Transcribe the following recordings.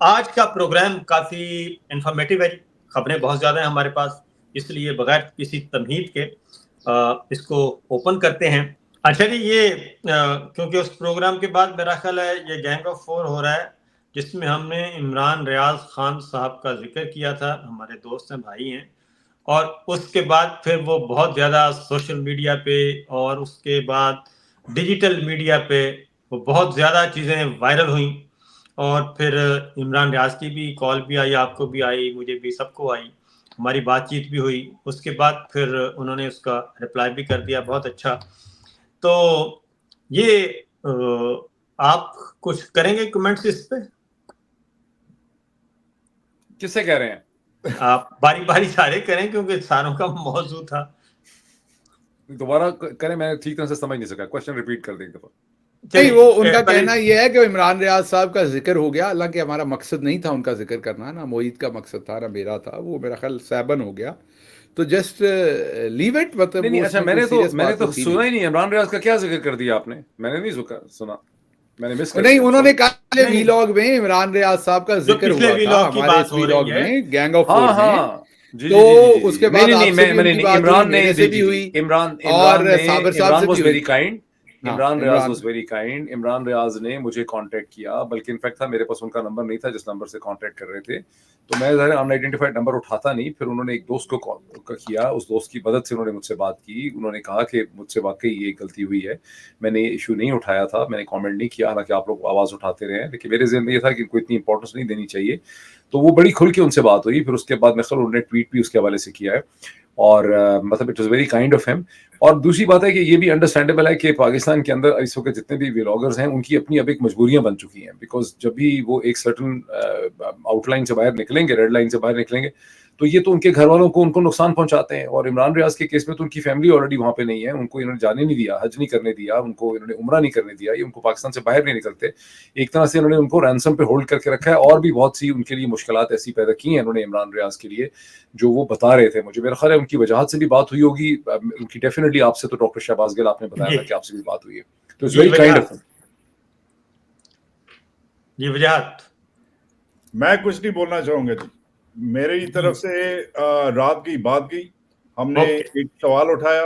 आज का प्रोग्राम काफ़ी इंफॉर्मेटिव है, खबरें बहुत ज़्यादा हैं हमारे पास, इसलिए बगैर किसी तमहीद के इसको ओपन करते हैं। अच्छा जी, ये क्योंकि उस प्रोग्राम के बाद मेरा ख्याल है ये गैंग ऑफ 4 हो रहा है, जिसमें हमने इमरान रियाज खान साहब का जिक्र किया था, हमारे दोस्त हैं, भाई हैं, और उसके बाद फिर वो बहुत ज़्यादा सोशल मीडिया पे और उसके बाद डिजिटल मीडिया पे वो बहुत ज़्यादा चीज़ें वायरल हुई। और फिर इमरान रियाज की भी कॉल भी आई, आपको भी आई, मुझे भी, सबको आई, हमारी बातचीत भी हुई। उसके बाद फिर उन्होंने उसका रिप्लाई भी कर दिया, बहुत अच्छा। तो ये आप कुछ करेंगे कमेंट्स इस पे? किससे कह रहे हैं? आप बारी बारी सारे करें क्योंकि सारों का मौजू था। दोबारा करें, मैं ठीक तरह से समझ नहीं सका, क्वेश्चन रिपीट कर दें एक दफा। नहीं, वो उनका कहना यह है कि इमरान रियाज साहब का जिक्र हो गया, हालांकि हमारा मकसद नहीं था उनका जिक्र करना, ना मोईद का मकसद था ना मेरा था, वो मेरा ख्याल सैबन हो गया, तो जस्ट लीव इट। मतलब नहीं, अच्छा, मैंने तो सुना ही नहीं। इमरान रियाज का क्या जिक्र कर दिया आपने? मैंने नहीं सुना, मैंने मिस कर नहीं, दिया। उन्होंने कहा वीलॉग में इमरान रियाज साहब का जिक्र हुआ था हमारे इस वीलॉग में, गैंग ऑफ 4 में। तो उसके बाद आपसे भी उनकी बात हुई, मेरे से भी हुई, और साबिर साहब से भी हुई। Imran Riaz was very kind. Imran Riaz ने मुझे कांटेक्ट किया, बल्कि इनफैक्ट था, मेरे पास उनका नंबर नहीं था जिस नंबर से कांटेक्ट कर रहे थे, तो मैं ज़ाहिर अनआइडेंटिफाइड नंबर उठाता नहीं। फिर उन्होंने एक दोस्त को कॉल किया, उस दोस्त की मदद से उन्होंने मुझसे बात की। उन्होंने कहा कि मुझसे वाकई ये गलती हुई है, मैंने ये इशू नहीं उठाया था, मैंने कमेंट नहीं किया, हालांकि आप लोग आवाज़ उठाते रहे, लेकिन मेरे ज़हन में ये था कि इनको इतनी इंपॉर्टेंस नहीं देनी चाहिए। तो वो बड़ी खुल के उनसे बात हुई। फिर उसके बाद मैं उन्होंने ट्वीट भी उसके हवाले से किया है, और मतलब it was very kind of him. और दूसरी बात है कि ये भी अंडरस्टैंडेबल है कि पाकिस्तान के अंदर इस वक्त जितने भी व्लॉगर्स हैं उनकी अपनी अब एक मजबूरियां बन चुकी हैं, बिकॉज जब भी वो एक सर्टन आउटलाइन से बाहर निकलेंगे, रेड लाइन से बाहर निकलेंगे, तो ये तो उनके घर वालों को उनको नुकसान पहुंचाते हैं। और इमरान रियाज के केस में तो उनकी फैमिली ऑलरेडी वहां पे नहीं है, उनको इन्होंने जाने नहीं दिया, हज नहीं करने दिया, उनको इन्होंने उम्रा नहीं करने दिया, ये उनको पाकिस्तान से बाहर नहीं निकलते। एक तरह से इन्होंने उनको रैंसम पे होल्ड करके रखा है, और भी बहुत सी उनके लिए मुश्किलात ऐसी पैदा की हैं इन्होंने इमरान रियाज के लिए, जो वो बता रहे थे मुझे। मेरा ख्याल है उनकी वजाहत से भी बात हुई होगी उनकी, डेफिनेटली। आपसे तो डॉक्टर शहबाज गिल आपने बताया था कि आपसे भी बात हुई है, तो इट्स वेरी काइंड ऑफ। जी वजाहत, मैं कुछ नहीं बोलना चाहूंगा जी, मेरी तरफ से रात गई बात गई। हमने एक सवाल उठाया,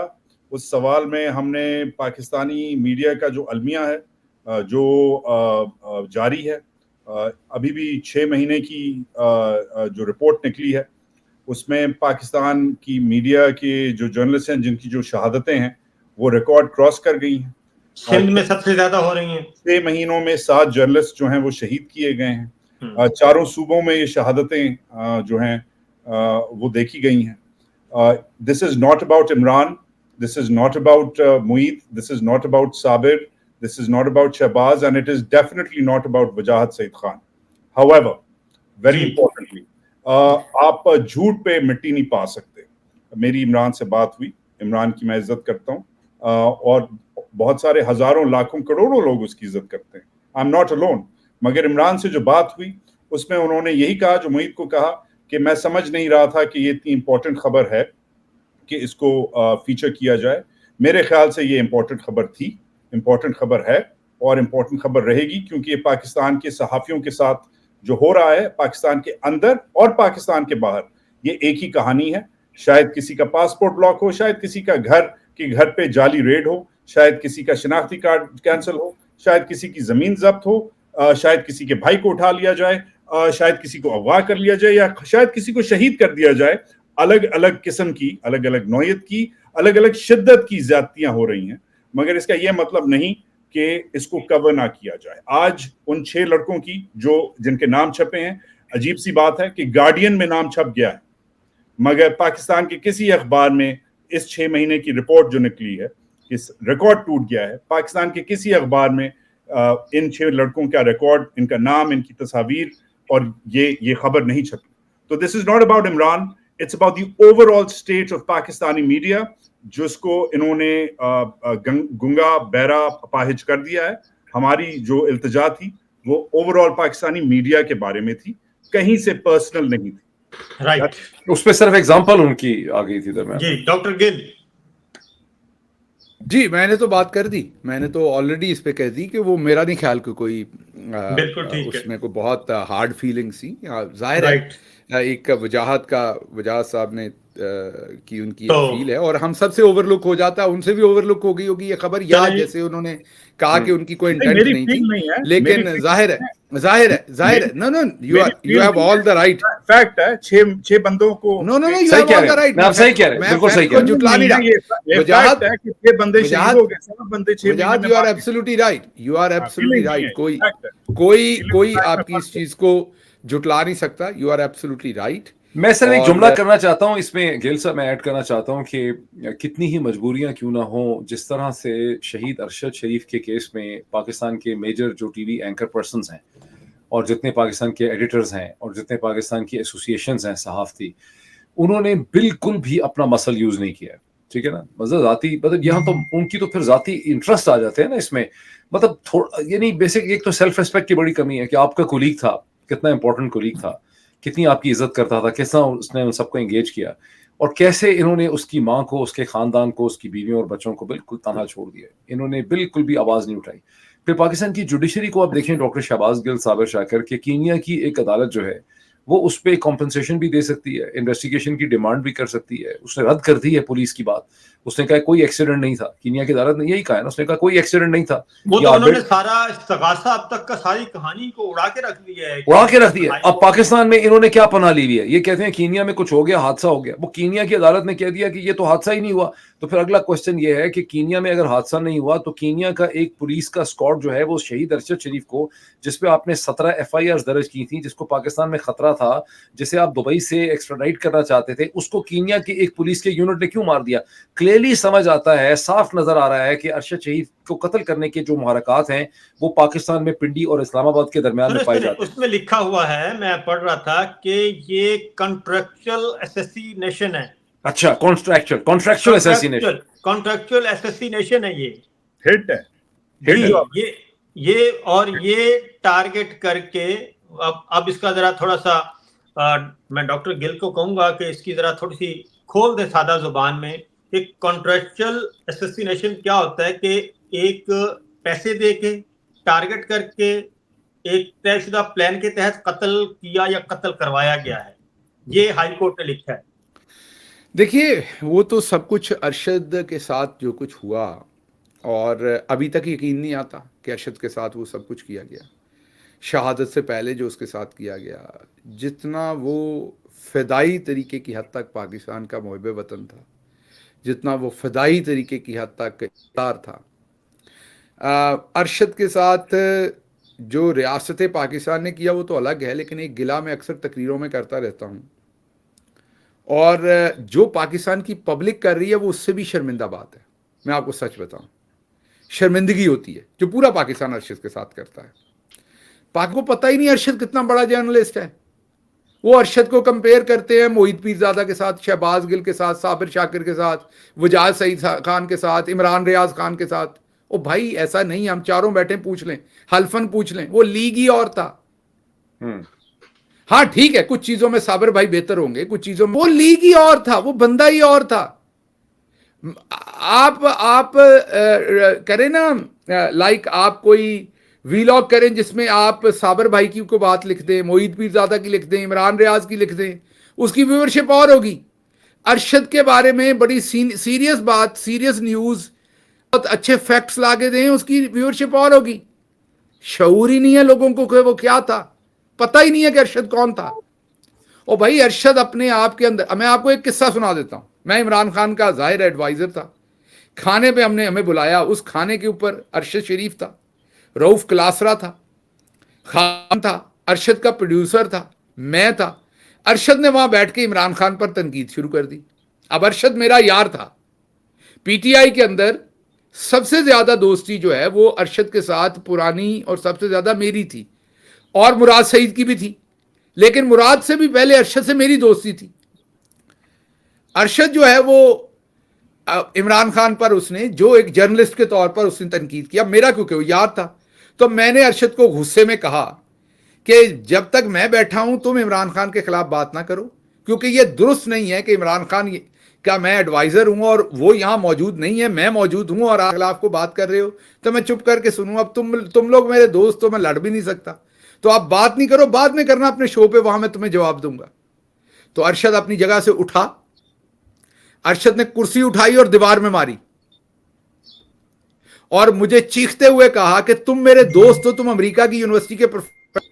उस सवाल में हमने पाकिस्तानी मीडिया का जो अलमिया है जो जारी है, अभी भी 6 महीने की जो रिपोर्ट निकली है, उसमें पाकिस्तान की मीडिया के जो जर्नलिस्ट हैं जिनकी जो शहादतें हैं वो रिकॉर्ड क्रॉस कर गई हैं। सिंध में सबसे ज्यादा हो रही हैं। 6 महीनों में 7 जर्नलिस्ट जो हैं वो शहीद किए गए हैं। चारों सूबों में ये शहादतें जो हैं वो देखी गई हैं। This is not about Imran, this is not about Muid, this is not about Sabir, this is not about Shahbaz, and it is definitely not about Wajahat Saeed Khan. However, very importantly, आप झूठ पे मिट्टी नहीं पा सकते। मेरी इमरान से बात हुई, इमरान की मैं इज्जत करता हूँ, और बहुत सारे हजारों लाखों करोड़ों लोग उसकी इज्जत करते हैं। I am not alone. मगर इमरान से जो बात हुई उसमें उन्होंने यही कहा जो मुईद को कहा, कि मैं समझ नहीं रहा था कि ये इतनी इंपॉर्टेंट खबर है कि इसको फीचर किया जाए। मेरे ख्याल से ये इंपॉर्टेंट खबर थी, इंपॉर्टेंट खबर है, और इंपॉर्टेंट खबर रहेगी, क्योंकि ये पाकिस्तान के सहाफ़ियों के साथ जो हो रहा है, पाकिस्तान के अंदर और पाकिस्तान के बाहर, ये एक ही कहानी है। शायद किसी का पासपोर्ट ब्लॉक हो, शायद किसी का घर पे जाली रेड हो, शायद किसी का शनाख्ती कार्ड कैंसिल हो, शायद किसी की जमीन जब्त हो, शायद किसी के भाई को उठा लिया जाए, शायद किसी को अगवा कर लिया जाए, या शायद किसी को शहीद कर दिया जाए। अलग अलग किस्म की, अलग अलग नौयत की, अलग अलग शिद्दत की ज्यादतियां हो रही हैं, मगर इसका यह मतलब नहीं कि इसको कवर ना किया जाए। आज उन 6 लड़कों की जिनके नाम छपे हैं, अजीब सी बात है कि गार्डियन में नाम छप गया है, मगर पाकिस्तान के किसी अखबार में इस 6 महीने की रिपोर्ट जो निकली है, इस रिकॉर्ड टूट गया है। पाकिस्तान के किसी अखबार में इन 6 लड़कों का रिकॉर्ड, इनका नाम, इनकी तस्वीर और ये खबर नहीं छपी। तो this is not about Imran, it's about the overall state of Pakistani media, जिसको इन्होंने गुंगा बहरा अपाहिज कर दिया है। हमारी जो इल्तिजा थी वो ओवरऑल पाकिस्तानी मीडिया के बारे में थी, कहीं से पर्सनल नहीं थी। राइट, उस पर सिर्फ एग्जांपल उनकी आ गई थी दरमियान। जी डॉक्टर गिल। जी, मैंने तो बात कर दी, मैंने तो ऑलरेडी इस पे कह दी कि वो मेरा नहीं ख्याल कि कोई बिल्कुल ठीक है। उसमें कोई बहुत हार्ड फीलिंग्स थी। जाहिर है राइट। एक वजाहत साहब ने की उनकी तो एक फील है और हम सब से ओवरलुक हो जाता है, उनसे भी ओवरलुक हो गई होगी ये खबर, या चलिए, जैसे उन्होंने कहा कि उनकी कोई नहीं, इंटेंट मेरी नहीं फील थी। नहीं है, मेरी लेकिन फील जाहिर है, नहीं जाहिर है, जाहिर है, मेरी नो नो, मेरी यू फील हैव नहीं ऑल द राइट। है, फैक्ट है, छह बंदों को नो नो नो, यू सही हैव कह ऑल रहे द हैं, राइट। मैं आप सही कह रहे हैं, मैं बिल्कुल सही फैक्ट कह को रहे हैं। जुटला नहीं है, रहा। ये वजाहत फैक्ट है कि 6 बंदे शहीद वजाहत हो गए, 7 बंदे 6 महीने वजाहत में यू आर मार दिए। Absolutely right, you are absolutely feeling नहीं है, राइट। कोई फैक्ट है। कोई फीलिंग कोई फैक्ट में आपकी फर्क इस है। चीज को जुटला नहीं सकता। You are absolutely right. मैं सिर्फ एक जुमला और करना चाहता हूं इसमें, गिल साहब, मैं ऐड करना चाहता हूं कि कितनी ही मजबूरियां क्यों ना हो, जिस तरह से शहीद अरशद शरीफ के केस में पाकिस्तान के मेजर जो टीवी एंकर पर्सन्स हैं और जितने पाकिस्तान के एडिटर्स हैं और जितने पाकिस्तान की एसोसिएशंस हैं सहाफ़ती, उन्होंने बिल्कुल भी अपना मसल यूज नहीं किया है। ठीक है ना, मतलब जाती, मतलब यहाँ तो उनकी तो फिर जाती इंटरेस्ट आ जाते हैं ना इसमें। मतलब थोड़ा यानी बेसिक एक तो सेल्फ रिस्पेक्ट की बड़ी कमी है कि आपका कोलीग था, कितना इंपॉर्टेंट कोलीग था, कितनी आपकी इज्जत करता था, कितना उसने उन सबको एंगेज किया, और कैसे इन्होंने उसकी माँ को, उसके खानदान को, उसकी बीवियों और बच्चों को बिल्कुल तनहा छोड़ दिया। इन्होंने बिल्कुल भी आवाज नहीं उठाई। फिर पाकिस्तान की जुडिशरी को आप देखें, डॉक्टर शहबाज गिल, साबिर शाकर, के कीनिया की एक अदालत जो है वो उस पर कॉम्पनसेशन भी दे सकती है, इन्वेस्टिगेशन की डिमांड भी कर सकती है। उसने रद्द कर दी है पुलिस की बात, उसने कहा कोई एक्सीडेंट नहीं था। कीनिया की अदालत ने यही कहा है ना, उसने कहा कोई एक्सीडेंट नहीं था। वो तो उन्होंने सारा इस्तगासा अब तक का सारी कहानी को उड़ा के रख दिया है, उड़ा के रख दिया। अब पाकिस्तान में इन्होंने क्या पनाह ली हुई है, ये कहते हैं कीनिया में कुछ हो गया, हादसा हो गया। वो कीनिया की अदालत ने कह दिया कि ये तो हादसा ही नहीं हुआ। तो फिर अगला क्वेश्चन ये है कि कीनिया में अगर हादसा नहीं हुआ तो कीनिया का एक पुलिस का स्क्वाड जो है वो शहीद अरशद शरीफ को, जिसपे आपने 17 FIR दर्ज की थी, जिसको पाकिस्तान में खतरा था, जिसे आप दुबई से एक्स्ट्राडाइट करना चाहते थे, उसको कीनिया की एक पुलिस के यूनिट ने क्यों मार दिया? क्लियरली समझ आता है, साफ नजर आ रहा है कि अरशद शरीफ को कत्ल करने के जो मुहरकात हैं वो पाकिस्तान में पिंडी और इस्लामाबाद के दरमियान में पाए जाते हैं। उसमें लिखा हुआ है, मैं पढ़ रहा था कि ये कॉन्ट्रेक्चुअल असैसिनेशन है। अच्छा, कॉन्ट्रैक्चुअल असैसिनेशन है, ये हिट है, जी। ये और ये टारगेट करके, अब इसका जरा थोड़ा सा मैं डॉक्टर गिल को कहूंगा कि इसकी जरा थोड़ी सी खोल दे सादा जुबान में। एक कॉन्ट्रेक्चुअल असैसिनेशन क्या होता है कि एक पैसे दे के, टारगेट करके, एक तयशुदा प्लान के तहत कत्ल किया या कत्ल करवाया गया है। ये हाई कोर्ट ने लिखा है। देखिए, वो तो सब कुछ अरशद के साथ जो कुछ हुआ, और अभी तक यकीन नहीं आता कि अरशद के साथ वो सब कुछ किया गया। शहादत से पहले जो उसके साथ किया गया, जितना वो फ़िदाई तरीके की हद तक पाकिस्तान का मुहिब वतन था, जितना वो फ़िदाई तरीके की हद तक इक़्तिदार था, अरशद के साथ जो रियासत पाकिस्तान ने किया वो तो अलग है। लेकिन एक गिला मैं अक्सर तकरीरों में करता रहता हूँ, और जो पाकिस्तान की पब्लिक कर रही है वो उससे भी शर्मिंदा बात है। मैं आपको सच बताऊं, शर्मिंदगी होती है जो पूरा पाकिस्तान अरशद के साथ करता है। पाक को पता ही नहीं अरशद कितना बड़ा जर्नलिस्ट है। वो अरशद को कंपेयर करते हैं मोहित पीरजादा के साथ, शहबाज गिल के साथ, साबिर शाकिर के साथ, वजाद सईद खान के साथ, इमरान रियाज खान के साथ। ओ भाई, ऐसा नहीं, हम चारों बैठे पूछ लें, हल्फन पूछ लें, वो लीग ही और था। हाँ ठीक है, कुछ चीजों में साबिर भाई बेहतर होंगे, कुछ चीजों में वो लीग ही और था, वो बंदा ही और था। आप करें ना, लाइक आप कोई वीलॉग करें जिसमें आप साबिर भाई की को बात लिख दें, मोहित पीरजादा की लिख दें, इमरान रियाज की लिख दें, उसकी व्यूअरशिप और होगी। अरशद के बारे में बड़ी सीरियस बात, सीरियस न्यूज, बहुत अच्छे फैक्ट्स लाके दें, उसकी व्यूअरशिप और होगी। शऊर ही नहीं है लोगों को कि वो क्या था, पता ही नहीं है कि अरशद कौन था। और भाई अरशद अपने आप के अंदर, मैं आपको एक किस्सा सुना देता हूं। मैं इमरान खान का जाहिर एडवाइजर था। खाने पे हमें बुलाया, उस खाने के ऊपर अरशद शरीफ था, रऊफ क्लासरा था, खान था, अरशद का प्रोड्यूसर था, मैं था। अरशद ने वहां बैठ के इमरान खान पर तनकीद शुरू कर दी। अब अरशद मेरा यार था। पीटीआई के अंदर सबसे ज्यादा दोस्ती जो है वो अरशद के साथ पुरानी और सबसे ज्यादा मेरी थी, और मुराद सईद की भी थी। लेकिन मुराद से भी पहले अरशद से मेरी दोस्ती थी। अरशद जो है वो इमरान खान पर उसने जो एक जर्नलिस्ट के तौर पर उसने तनकीद किया, मेरा क्योंकि वो यार था। तो मैंने अरशद को गुस्से में कहा कि जब तक मैं बैठा हूं तुम इमरान खान के खिलाफ बात ना करो, क्योंकि यह दुरुस्त नहीं है कि इमरान खान क्या मैं एडवाइजर हूं और वो यहां मौजूद नहीं है, मैं मौजूद हूं और खिलाफ को बात कर रहे हो तो मैं चुप करके सुनूं? अब तुम लोग मेरे दोस्त हो, मैं लड़ भी नहीं सकता, तो आप बात नहीं करो, बाद में करना अपने शो पे, वहां मैं तुम्हें जवाब दूंगा। तो अरशद अपनी जगह से उठा, अरशद ने कुर्सी उठाई और दीवार में मारी और मुझे चीखते हुए कहा कि तुम मेरे दोस्त हो, तुम अमेरिका की यूनिवर्सिटी के प्रोफेसर,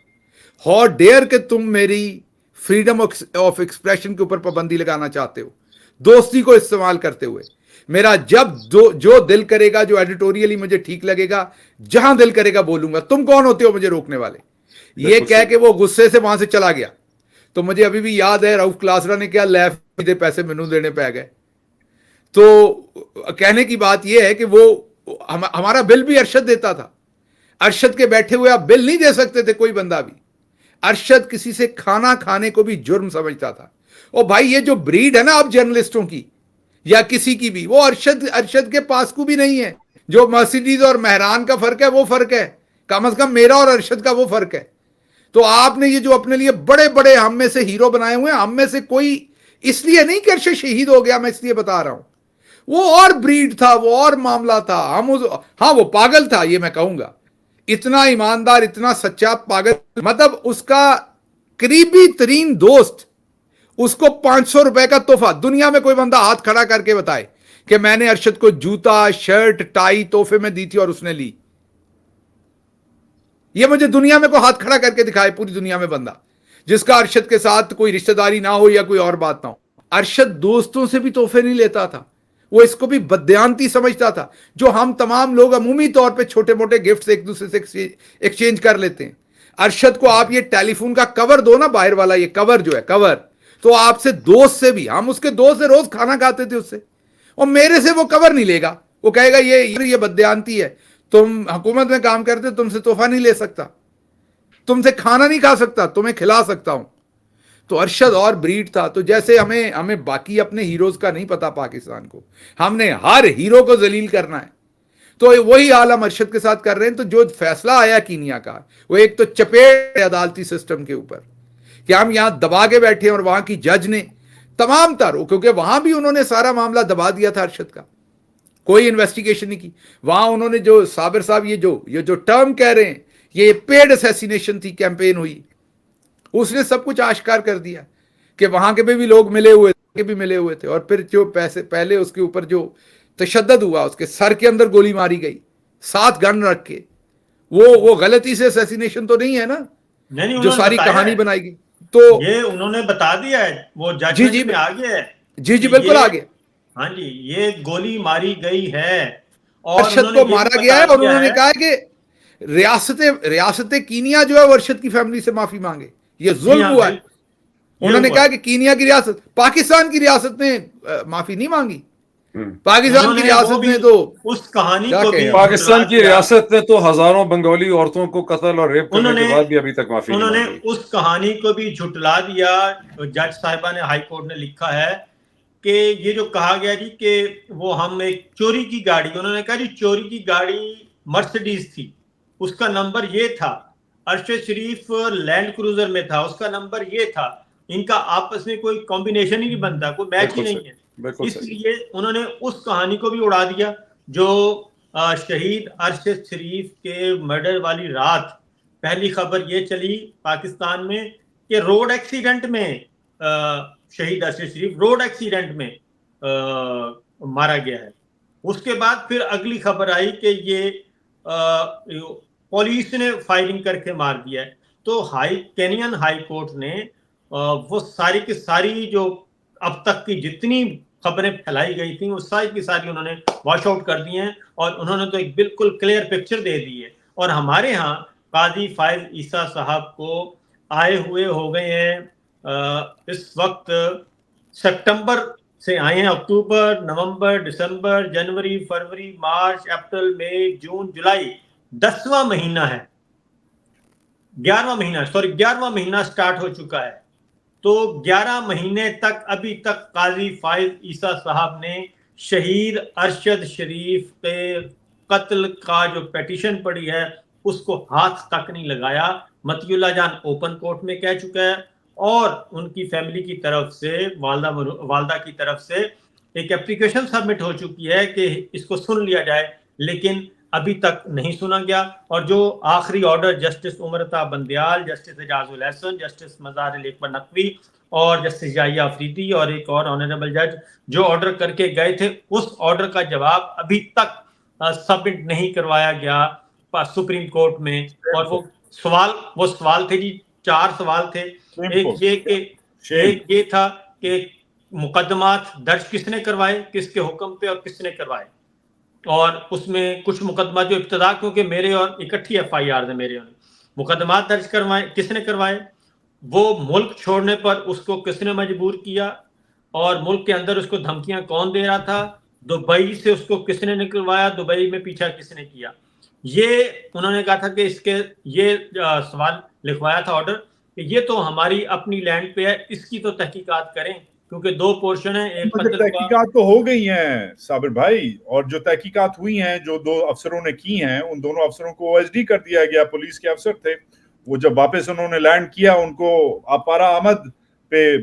हाउ डेयर कि तुम मेरी फ्रीडम ऑफ एक्सप्रेशन के ऊपर पाबंदी लगाना चाहते हो, दोस्ती को इस्तेमाल करते हुए। मेरा जब जो दिल करेगा, जो एडिटोरियली मुझे ठीक लगेगा, जहां दिल करेगा बोलूंगा, तुम कौन होते हो मुझे रोकने वाले? ये कह के वो गुस्से से वहां से चला गया। तो मुझे अभी भी याद है रऊफ क्लासरा ने क्या लैफ दे पैसे मैनू देने पे गए। तो कहने की बात यह है कि वो हमारा बिल भी अरशद देता था। अरशद के बैठे हुए आप बिल नहीं दे सकते थे कोई बंदा भी। अरशद किसी से खाना खाने को भी जुर्म समझता था। और भाई ये जो ब्रीड है ना अब जर्नलिस्टों की या किसी की भी, वो अरशद के पास को भी नहीं है। जो मर्सिडीज और मेहरान का फर्क है वो फर्क है, कम से कम मेरा और अरशद का वो फर्क है। तो आपने ये जो अपने लिए बड़े बड़े हम में से हीरो बनाए हुए हैं, हम में से कोई इसलिए नहीं कि अरशद शहीद हो गया, मैं इसलिए बता रहा हूं, वो और ब्रीड था, वो और मामला था। हाँ वो पागल था, ये मैं कहूंगा, इतना ईमानदार, इतना सच्चा पागल, मतलब उसका करीबी तरीन दोस्त उसको 500 रुपए का तोहफा, दुनिया में कोई बंदा हाथ खड़ा करके बताए कि मैंने अरशद को जूता, शर्ट, टाई तोहफे में दी थी और उसने ली? ये मुझे दुनिया में कोई हाथ खड़ा करके दिखाए, पूरी दुनिया में बंदा जिसका अरशद के साथ कोई रिश्तेदारी ना हो या कोई और बात ना हो। अरशद दोस्तों से भी तोहफे नहीं लेता था, वो इसको भी बदयांती समझता था। जो हम तमाम लोग अमूमी तौर पे छोटे मोटे गिफ्ट्स एक दूसरे से एक्सचेंज कर लेते हैं, अरशद को आप ये टेलीफोन का कवर दो ना, बाहर वाला ये कवर जो है कवर, तो आपसे दोस्त से भी, हम उसके दोस्त से रोज खाना खाते थे उससे, और मेरे से वो कवर नहीं लेगा। वो कहेगा ये बदयांती है, तुम हुकूमत में काम करते, तुमसे तोहफा नहीं ले सकता, तुमसे खाना नहीं खा सकता, तुम्हें खिला सकता हूं। तो अरशद और ब्रीड था। तो जैसे हमें बाकी अपने हीरोज का नहीं पता पाकिस्तान को, हमने हर हीरो को जलील करना है, तो वही हाल हम अरशद के साथ कर रहे हैं। तो जो फैसला आया कीनिया का, वो एक तो चपेट अदालती सिस्टम के ऊपर कि हम यहां दबा के बैठे, और वहां की जज ने तमाम तर, क्योंकि वहां भी उन्होंने सारा मामला दबा दिया था अरशद का, कोई इन्वेस्टिगेशन नहीं की। वहां उन्होंने जो साबिर साहब ये जो टर्म कह रहे हैं, ये पेड असैसिनेशन थी, कैंपेन हुई, उसने सब कुछ आश्कार कर दिया कि वहां के भी लोग मिले हुए थे। और फिर जो पैसे पहले उसके ऊपर जो तशद्दुद हुआ, उसके सर के अंदर गोली मारी गई 7 गन रख के, वो गलती से असैसिनेशन तो नहीं है ना? नहीं, जो सारी कहानी बनाई गई, तो ये उन्होंने बता दिया है, वो जजमेंट में आ गया है। जी बिल्कुल आ गया। हाँ जी, ये गोली मारी गई है और अरशद को मारा गया है, और उन्होंने कहा कि रियासत कीनिया जो है वो अरशद की फैमिली से माफी मांगे, ये जुल्म हुआ है। उन्होंने कहा कि कीनिया की रियासत, पाकिस्तान की रियासत ने माफी नहीं मांगी। पाकिस्तान की रियासत ने तो उस कहानी को भी, पाकिस्तान की रियासत ने तो हजारों बंगाली औरतों को कत्ल और रेप करने के बाद भी अभी तक माफी उन्होंने उस कहानी को भी झुटला दिया। जज साहिबा ने, हाई कोर्ट ने लिखा है कि ये जो कहा गया जी कि वो हम एक चोरी की गाड़ी, उन्होंने कहा जी चोरी की गाड़ी मर्सिडीज थी, उसका नंबर ये था, अरशद शरीफ लैंड क्रूजर में था, उसका नंबर ये था, इनका आपस में कोई कॉम्बिनेशन ही नहीं बनता, कोई मैच ही नहीं है। इसलिए उन्होंने उस कहानी को भी उड़ा दिया। जो शहीद अरशद शरीफ के मर्डर वाली रात पहली खबर ये चली पाकिस्तान में कि रोड एक्सीडेंट में शहीद अरशद शरीफ रोड एक्सीडेंट में मारा गया है। उसके बाद फिर अगली खबर आई कि ये पुलिस ने फायरिंग करके मार दिया है। तो केनियन हाई कोर्ट ने वो सारी की सारी जो अब तक की जितनी खबरें फैलाई गई थी, वो सारी की सारी उन्होंने वॉश आउट कर दी हैं, और उन्होंने तो एक बिल्कुल क्लियर पिक्चर दे दी है। और हमारे यहाँ काजी फायज ईसा साहब को आए हुए हो गए हैं इस वक्त, सितंबर से आए हैं, अक्टूबर, नवंबर, दिसंबर, जनवरी, फरवरी, मार्च, अप्रैल, मई, जून, जुलाई, 10वां महीना है, 11वां महीना स्टार्ट हो चुका है। तो 11 महीने तक अभी तक काजी फायज ईसा साहब ने शहीद अरशद शरीफ के कत्ल का जो पिटीशन पड़ी है उसको हाथ तक नहीं लगाया। मतियुल्लाह जान ओपन कोर्ट में कह चुका है, और उनकी फैमिली की तरफ से, वालदा की तरफ से एक एप्लीकेशन सबमिट हो चुकी है कि इसको सुन लिया जाए, लेकिन अभी तक नहीं सुना गया। और जो आखिरी order justice उमरता Bandial, justice Ejazul Hasan, justice मजार अली अकबर नकवी और जस्टिस जाहिया अफरीदी और एक और ऑनरेबल जज जो ऑर्डर करके गए थे, उस ऑर्डर का जवाब अभी तक सबमिट नहीं करवाया गया सुप्रीम कोर्ट में। और वो सवाल थे जी, 4 सवाल थे। एक ये था कि मुकदमात दर्ज किसने करवाए, किसके हुक्म पे और किसने करवाए। और उसमें कुछ मुकदमा जो इब्तदा, क्योंकि मेरे और इकट्ठी FIR है, मेरे और मुकदमात दर्ज करवाए, किसने करवाए, वो मुल्क छोड़ने पर उसको किसने मजबूर किया, और मुल्क के अंदर उसको धमकियां कौन दे रहा था, दुबई से उसको किसने निकलवाया, दुबई में पीछा किसने किया। ये उन्होंने कहा था कि इसके ये सवाल लिखवाया था ऑर्डर कि ये तो हमारी अपनी लैंड पे है, इसकी तो तहकीकात करें, क्योंकि 2 पोर्शन है। एक तहकीकात तो हो गई हैं साबिर भाई, और जो तहकीकात हुई हैं, जो 2 अफसरों ने की हैं, उन दोनों अफसरों को OSD कर दिया गया। पुलिस के अफसर थे वो, जब वापस उन्होंने लैंड किया, उनको अपारा अहमद पे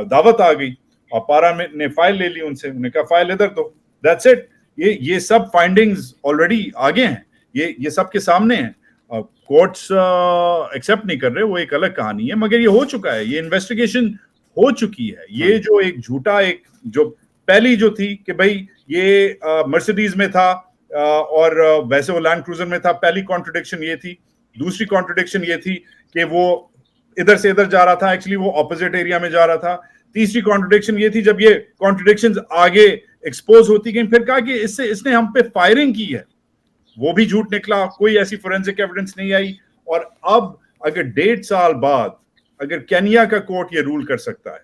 दावत आ गई। अपारा ने फाइल ले ली उनसे, उन्होंने कहा फाइल इधर दो, दैट्स इट। ये सब फाइंडिंग्स ऑलरेडी आगे हैं, ये सबके सामने हैं। कोर्ट्स एक्सेप्ट नहीं कर रहे, वो एक अलग कहानी है, मगर ये हो चुका है, ये इन्वेस्टिगेशन हो चुकी है। ये जो एक झूठा, एक जो पहली जो थी कि भाई ये मर्सिडीज में था और वैसे वो लैंड क्रूजर में था, पहली कॉन्ट्रडिक्शन ये थी। दूसरी कॉन्ट्रडिक्शन ये थी कि वो इधर से इधर जा रहा था, एक्चुअली वो ऑपोजिट एरिया में जा रहा था। तीसरी कॉन्ट्रडिक्शन ये थी, जब ये कॉन्ट्रडिक्शंस आगे एक्सपोज होती गई, फिर कहा कि इसने हम पे फायरिंग की है, वो भी झूठ निकला, कोई ऐसी फोरेंसिक एविडेंस नहीं आई। और अब अगर 1.5 साल बाद अगर केनिया का कोर्ट ये रूल कर सकता है,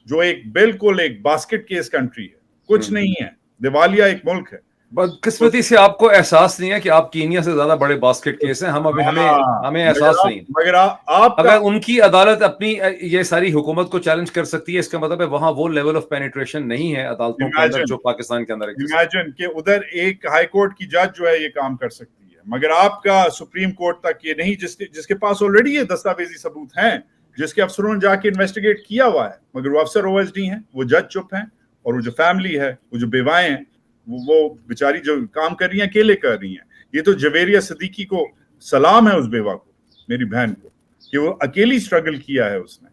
जो एक बिल्कुल एक बास्केट केस कंट्री है, कुछ नहीं है, दिवालिया एक मुल्क है, बदकिस्मती से आपको एहसास नहीं है कि आप कीनिया से ज्यादा बड़े बास्केट केस हैं। हमें एहसास नहीं। मगर आप अगर उनकी अदालत अपनी ये सारी हुकूमत को चैलेंज कर सकती है, इसका मतलब है वहां वो लेवल ऑफ पेनिट्रेशन नहीं है अदालतों के अंदर जो पाकिस्तान के अंदर है। इमेजिन कि उधर एक हाई कोर्ट की जज जो है ये काम कर सकती है, मगर आपका सुप्रीम कोर्ट तक ये नहीं, जिसके पास ऑलरेडी ये दस्तावेजी सबूत हैं, जिसके अफसरों ने जाके इन्वेस्टिगेट किया हुआ है, मगर वो अफसर OSD हैं, वो जज चुप हैं, और वो जो फैमिली है, वो जो बेवाएं हैं, वो बेचारी जो काम कर रही हैं, अकेले कर रही हैं। ये तो जवेरिया सिद्दीकी को सलाम है, उस बेवा को, मेरी बहन को, कि वो अकेली स्ट्रगल किया है उसने,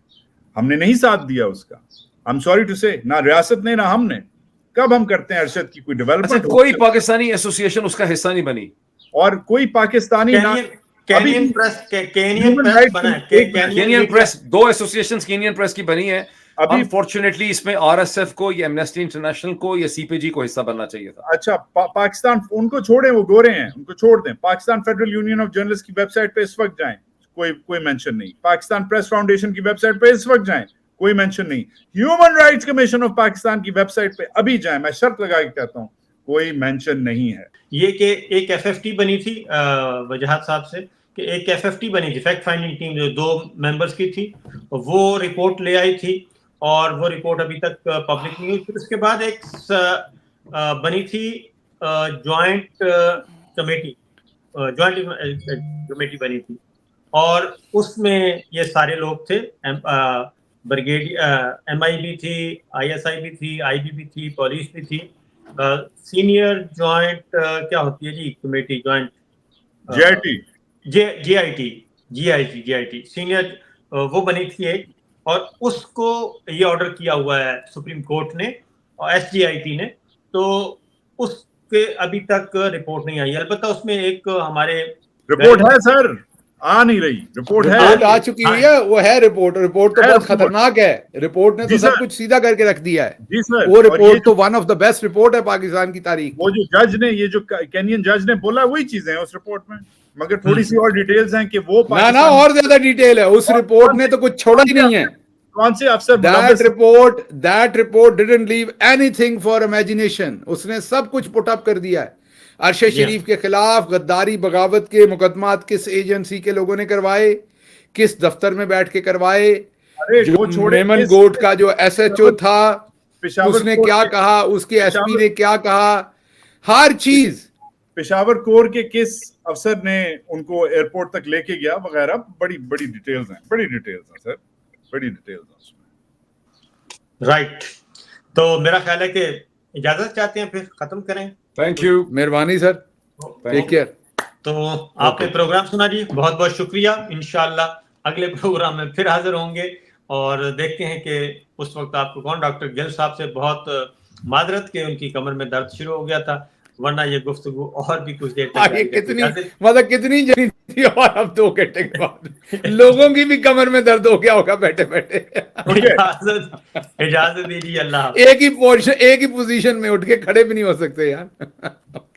हमने नहीं साथ दिया उसका। आई एम सॉरी टू से, ना रियासत ने ना हमने। कब हम करते हैं अरशद की कोई डेवलपमेंट? कोई पाकिस्तानी एसोसिएशन उसका हिस्सा नहीं बनी, और कोई Pakistani Kenyon press 2 association Kenyon press की बनी है। अनफॉर्चुनेटली इसमें RSF को या एमनेस्टी इंटरनेशनल को या CPG को हिस्सा बनना चाहिए था। अच्छा, पाकिस्तान उनको छोड़े, वो गोरे हैं, उनको छोड़ दें। Pakistan federal union of journalist की वेबसाइट पे इस वक्त जाएं, कोई मेंशन नहीं। पाकिस्तान प्रेस फाउंडेशन की वेबसाइट पे इस वक्त जाएं, कोई मेंशन नहीं। Human rights commission of Pakistan की वेबसाइट पे अभी जाएं, मैं शर्त लगा के कहता हूं, कोई मेंशन नहीं है। ये कि एक FFT बनी थी वजहत साहब से, कि एक FFT बनी थी, फैक्ट फाइंडिंग टीम, जो 2 मेंबर्स की थी, वो रिपोर्ट ले आई थी, और वो रिपोर्ट अभी तक पब्लिक नहीं हुई। फिर उसके बाद एक बनी थी जॉइंट कमेटी बनी थी, और उसमें ये सारे लोग थे, ब्रिगेड MIB थी, ISI भी थी, IB भी थी, पुलिस भी थी, सीनियर जॉइंट क्या होती है जी कमेटी, जॉइंट GIT सीनियर, वो बनी थी एक, और उसको ये ऑर्डर किया हुआ है सुप्रीम कोर्ट ने और SGIT ने, तो उसके अभी तक रिपोर्ट नहीं आई। अलबत्ता उसमें एक हमारे रिपोर्ट है सर, आ नहीं रही, रिपोर्ट है, आ चुकी हुई है, वो है रिपोर्ट तो बहुत खतरनाक है। रिपोर्ट ने तो सब कुछ सीधा करके रख दिया है जी सर। वो रिपोर्ट तो one of the best report है पाकिस्तान की तारीख। वो जो जज ने, ये जो केनियन जज ने बोला, वही चीजें हैं उस रिपोर्ट में, मगर थोड़ी सी और डिटेल्स हैं कि वो ना और ज्यादा डिटेल है उस रिपोर्ट ने, तो कुछ छोड़ा ही नहीं है। कौन से अफसर? That report didn't leave anything for imagination. उसने सब कुछ पुट अप कर दिया है। अरशद शरीफ के खिलाफ गद्दारी बगावत के मुकदमात किस एजेंसी के लोगों ने करवाए, किस दफ्तर में बैठ के करवाए, जो मेमन गोट का जो SHO था उसने क्या कहा, उसके SP ने क्या कहा, हर चीज। पेशावर कोर के किस अफसर ने उनको एयरपोर्ट तक लेके गया वगैरह, बड़ी डिटेल्स हैं, सर, बड़ी डिटेल्स हैं उसमें। राइट। तो मेरा ख्याल है कि इजाजत चाहते हैं, फिर खत्म करें। थैंक यू, मेहरबानी सर, टेक केयर। तो आपने प्रोग्राम सुना जी, बहुत बहुत शुक्रिया। इंशाल्लाह अगले प्रोग्राम में फिर हाजिर होंगे और देखते हैं कि उस वक्त आपको कौन। डॉक्टर गिल साहब से बहुत माजरत के उनकी कमर में दर्द शुरू हो गया था, वरना ये गुफ्तगू और भी कुछ देर तक कितनी मतलब कितनी जनी थी। और अब 2 घंटे के बाद लोगों की भी कमर में दर्द हो गया होगा बैठे बैठे। इजाजत दीजिए, अल्लाह। एक ही पोजीशन में उठ के खड़े भी नहीं हो सकते यार।